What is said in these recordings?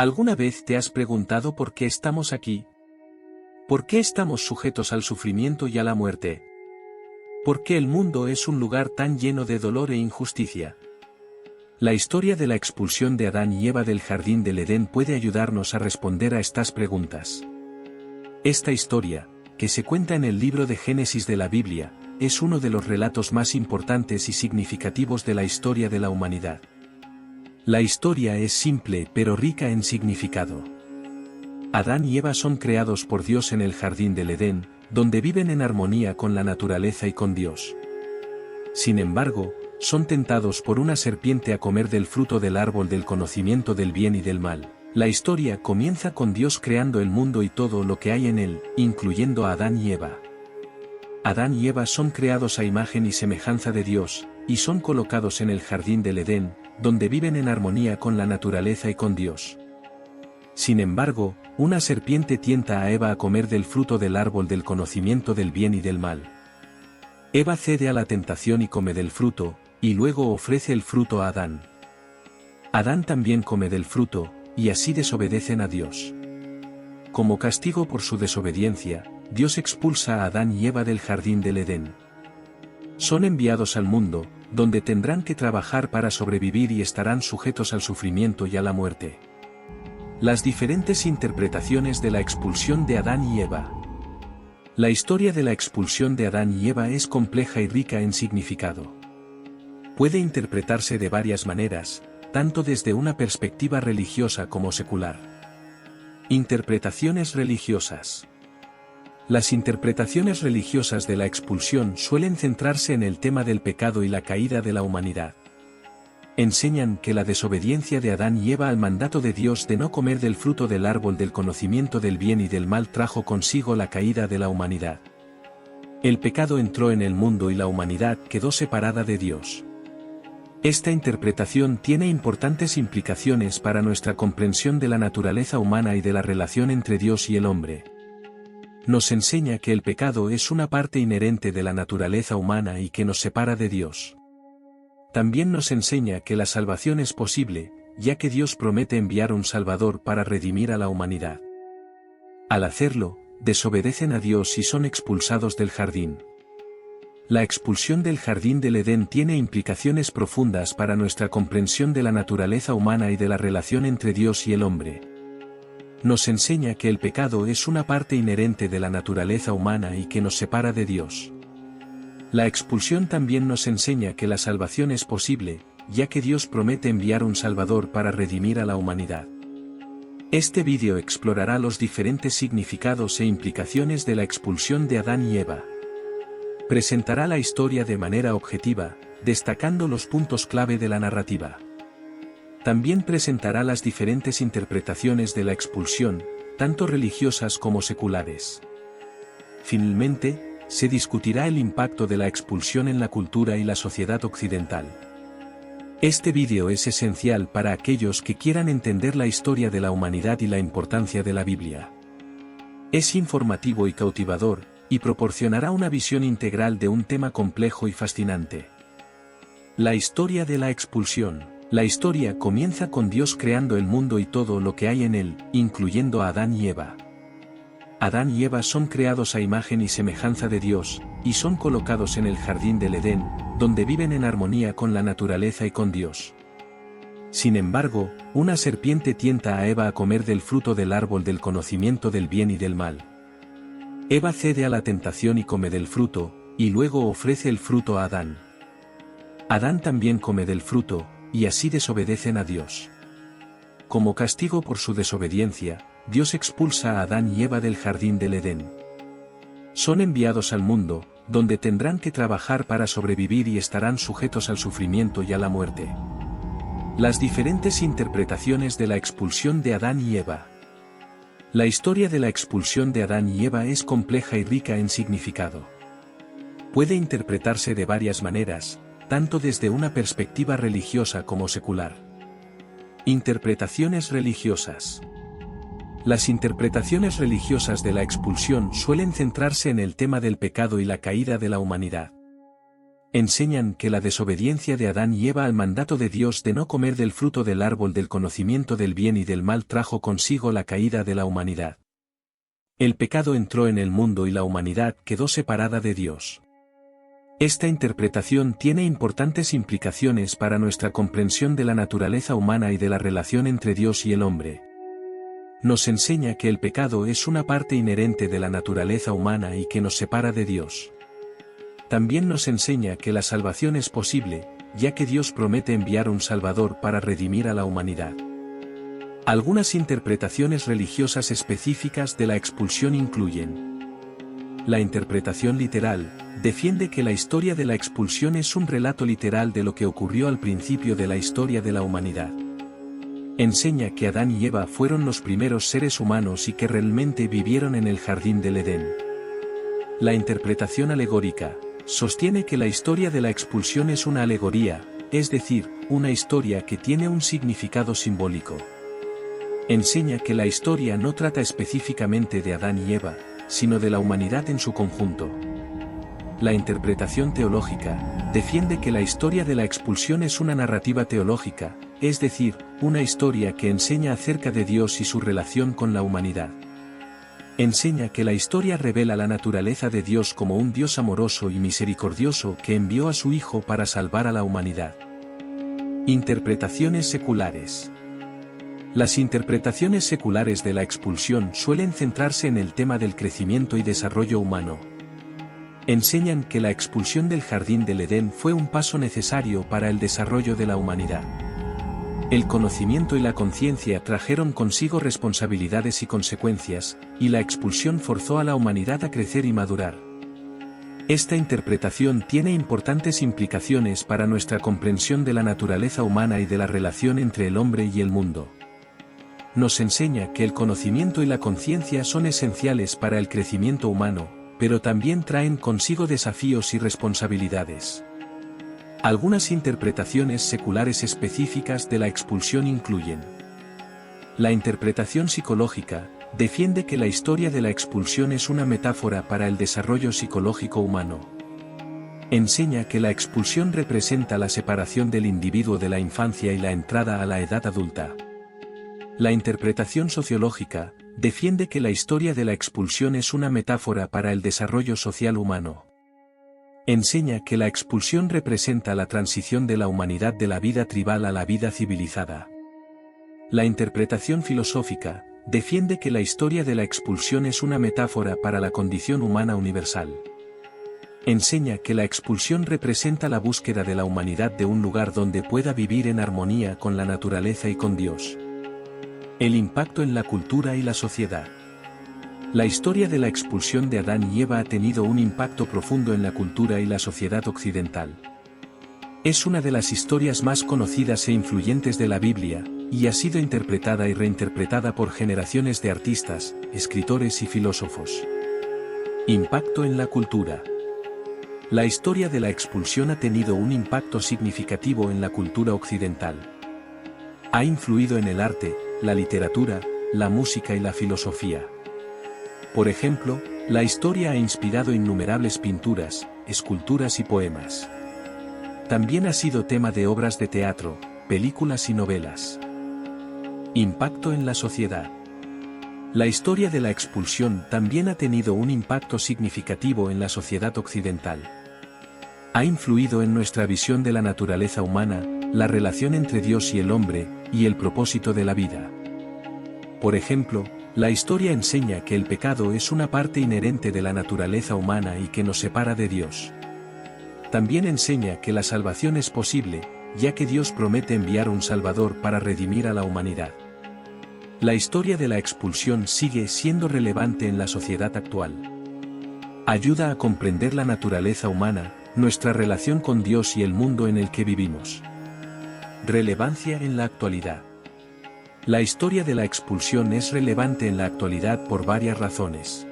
¿Alguna vez te has preguntado por qué estamos aquí? ¿Por qué estamos sujetos al sufrimiento y a la muerte? ¿Por qué el mundo es un lugar tan lleno de dolor e injusticia? La historia de la expulsión de Adán y Eva del jardín del Edén puede ayudarnos a responder a estas preguntas. Esta historia, que se cuenta en el libro de Génesis de la Biblia, es uno de los relatos más importantes y significativos de la historia de la humanidad. La historia es simple pero rica en significado. Adán y Eva son creados por Dios en el jardín del Edén, donde viven en armonía con la naturaleza y con Dios. Sin embargo, son tentados por una serpiente a comer del fruto del árbol del conocimiento del bien y del mal. La historia comienza con Dios creando el mundo y todo lo que hay en él, incluyendo a Adán y Eva. Adán y Eva son creados a imagen y semejanza de Dios, y son colocados en el jardín del Edén, donde viven en armonía con la naturaleza y con Dios. Sin embargo, una serpiente tienta a Eva a comer del fruto del árbol del conocimiento del bien y del mal. Eva cede a la tentación y come del fruto, y luego ofrece el fruto a Adán. Adán también come del fruto, y así desobedecen a Dios. Como castigo por su desobediencia, Dios expulsa a Adán y Eva del jardín del Edén. Son enviados al mundo, donde tendrán que trabajar para sobrevivir y estarán sujetos al sufrimiento y a la muerte. Las diferentes interpretaciones de la expulsión de Adán y Eva. La historia de la expulsión de Adán y Eva es compleja y rica en significado. Puede interpretarse de varias maneras, tanto desde una perspectiva religiosa como secular. Interpretaciones religiosas. Las interpretaciones religiosas de la expulsión suelen centrarse en el tema del pecado y la caída de la humanidad. Enseñan que la desobediencia de Adán y Eva al mandato de Dios de no comer del fruto del árbol del conocimiento del bien y del mal trajo consigo la caída de la humanidad. El pecado entró en el mundo y la humanidad quedó separada de Dios. Esta interpretación tiene importantes implicaciones para nuestra comprensión de la naturaleza humana y de la relación entre Dios y el hombre. Nos enseña que el pecado es una parte inherente de la naturaleza humana y que nos separa de Dios. También nos enseña que la salvación es posible, ya que Dios promete enviar un Salvador para redimir a la humanidad. Al hacerlo, desobedecen a Dios y son expulsados del jardín. La expulsión del jardín del Edén tiene implicaciones profundas para nuestra comprensión de la naturaleza humana y de la relación entre Dios y el hombre. Nos enseña que el pecado es una parte inherente de la naturaleza humana y que nos separa de Dios. La expulsión también nos enseña que la salvación es posible, ya que Dios promete enviar un Salvador para redimir a la humanidad. Este vídeo explorará los diferentes significados e implicaciones de la expulsión de Adán y Eva. Presentará la historia de manera objetiva, destacando los puntos clave de la narrativa. También presentará las diferentes interpretaciones de la expulsión, tanto religiosas como seculares. Finalmente, se discutirá el impacto de la expulsión en la cultura y la sociedad occidental. Este vídeo es esencial para aquellos que quieran entender la historia de la humanidad y la importancia de la Biblia. Es informativo y cautivador, y proporcionará una visión integral de un tema complejo y fascinante. La historia de la expulsión. La historia comienza con Dios creando el mundo y todo lo que hay en él, incluyendo a Adán y Eva. Adán y Eva son creados a imagen y semejanza de Dios, y son colocados en el jardín del Edén, donde viven en armonía con la naturaleza y con Dios. Sin embargo, una serpiente tienta a Eva a comer del fruto del árbol del conocimiento del bien y del mal. Eva cede a la tentación y come del fruto, y luego ofrece el fruto a Adán. Adán también come del fruto, y así desobedecen a Dios. Como castigo por su desobediencia, Dios expulsa a Adán y Eva del jardín del Edén. Son enviados al mundo, donde tendrán que trabajar para sobrevivir y estarán sujetos al sufrimiento y a la muerte. Las diferentes interpretaciones de la expulsión de Adán y Eva. La historia de la expulsión de Adán y Eva es compleja y rica en significado. Puede interpretarse de varias maneras, tanto desde una perspectiva religiosa como secular. Interpretaciones religiosas. Las interpretaciones religiosas de la expulsión suelen centrarse en el tema del pecado y la caída de la humanidad. Enseñan que la desobediencia de Adán y Eva al mandato de Dios de no comer del fruto del árbol del conocimiento del bien y del mal trajo consigo la caída de la humanidad. El pecado entró en el mundo y la humanidad quedó separada de Dios. Esta interpretación tiene importantes implicaciones para nuestra comprensión de la naturaleza humana y de la relación entre Dios y el hombre. Nos enseña que el pecado es una parte inherente de la naturaleza humana y que nos separa de Dios. También nos enseña que la salvación es posible, ya que Dios promete enviar un Salvador para redimir a la humanidad. Algunas interpretaciones religiosas específicas de la expulsión incluyen: la interpretación literal, defiende que la historia de la expulsión es un relato literal de lo que ocurrió al principio de la historia de la humanidad. Enseña que Adán y Eva fueron los primeros seres humanos y que realmente vivieron en el jardín del Edén. La interpretación alegórica, sostiene que la historia de la expulsión es una alegoría, es decir, una historia que tiene un significado simbólico. Enseña que la historia no trata específicamente de Adán y Eva, sino de la humanidad en su conjunto. La interpretación teológica, defiende que la historia de la expulsión es una narrativa teológica, es decir, una historia que enseña acerca de Dios y su relación con la humanidad. Enseña que la historia revela la naturaleza de Dios como un Dios amoroso y misericordioso que envió a su Hijo para salvar a la humanidad. Interpretaciones seculares. Las interpretaciones seculares de la expulsión suelen centrarse en el tema del crecimiento y desarrollo humano. Enseñan que la expulsión del jardín del Edén fue un paso necesario para el desarrollo de la humanidad. El conocimiento y la conciencia trajeron consigo responsabilidades y consecuencias, y la expulsión forzó a la humanidad a crecer y madurar. Esta interpretación tiene importantes implicaciones para nuestra comprensión de la naturaleza humana y de la relación entre el hombre y el mundo. Nos enseña que el conocimiento y la conciencia son esenciales para el crecimiento humano, pero también traen consigo desafíos y responsabilidades. Algunas interpretaciones seculares específicas de la expulsión incluyen: la interpretación psicológica, defiende que la historia de la expulsión es una metáfora para el desarrollo psicológico humano. Enseña que la expulsión representa la separación del individuo de la infancia y la entrada a la edad adulta. La interpretación sociológica, defiende que la historia de la expulsión es una metáfora para el desarrollo social humano. Enseña que la expulsión representa la transición de la humanidad de la vida tribal a la vida civilizada. La interpretación filosófica, defiende que la historia de la expulsión es una metáfora para la condición humana universal. Enseña que la expulsión representa la búsqueda de la humanidad de un lugar donde pueda vivir en armonía con la naturaleza y con Dios. El impacto en la cultura y la sociedad. La historia de la expulsión de Adán y Eva ha tenido un impacto profundo en la cultura y la sociedad occidental. Es una de las historias más conocidas e influyentes de la Biblia, y ha sido interpretada y reinterpretada por generaciones de artistas, escritores y filósofos. Impacto en la cultura. La historia de la expulsión ha tenido un impacto significativo en la cultura occidental. Ha influido en el arte, la literatura, la música y la filosofía. Por ejemplo, la historia ha inspirado innumerables pinturas, esculturas y poemas. También ha sido tema de obras de teatro, películas y novelas. Impacto en la sociedad. La historia de la expulsión también ha tenido un impacto significativo en la sociedad occidental. Ha influido en nuestra visión de la naturaleza humana, la relación entre Dios y el hombre, y el propósito de la vida. Por ejemplo, la historia enseña que el pecado es una parte inherente de la naturaleza humana y que nos separa de Dios. También enseña que la salvación es posible, ya que Dios promete enviar un Salvador para redimir a la humanidad. La historia de la expulsión sigue siendo relevante en la sociedad actual. Ayuda a comprender la naturaleza humana, nuestra relación con Dios y el mundo en el que vivimos. Relevancia en la actualidad. La historia de la expulsión es relevante en la actualidad por varias razones.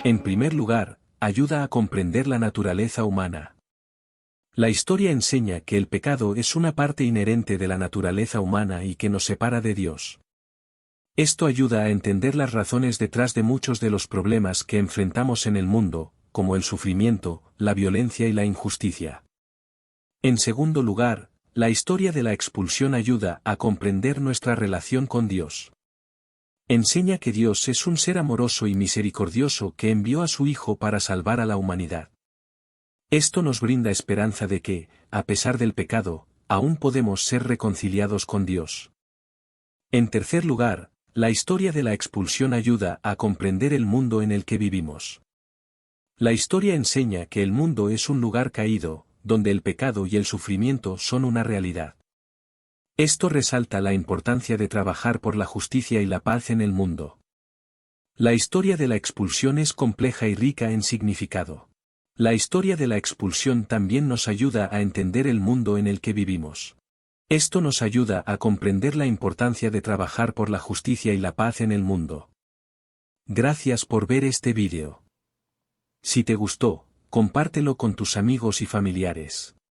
En primer lugar, ayuda a comprender la naturaleza humana. La historia enseña que el pecado es una parte inherente de la naturaleza humana y que nos separa de Dios. Esto ayuda a entender las razones detrás de muchos de los problemas que enfrentamos en el mundo, como el sufrimiento, la violencia y la injusticia. En segundo lugar, la historia de la expulsión ayuda a comprender nuestra relación con Dios. Enseña que Dios es un ser amoroso y misericordioso que envió a su Hijo para salvar a la humanidad. Esto nos brinda esperanza de que, a pesar del pecado, aún podemos ser reconciliados con Dios. En tercer lugar, la historia de la expulsión ayuda a comprender el mundo en el que vivimos. La historia enseña que el mundo es un lugar caído, donde el pecado y el sufrimiento son una realidad. Esto resalta la importancia de trabajar por la justicia y la paz en el mundo. La historia de la expulsión es compleja y rica en significado. La historia de la expulsión también nos ayuda a entender el mundo en el que vivimos. Esto nos ayuda a comprender la importancia de trabajar por la justicia y la paz en el mundo. Gracias por ver este vídeo. Si te gustó, compártelo con tus amigos y familiares.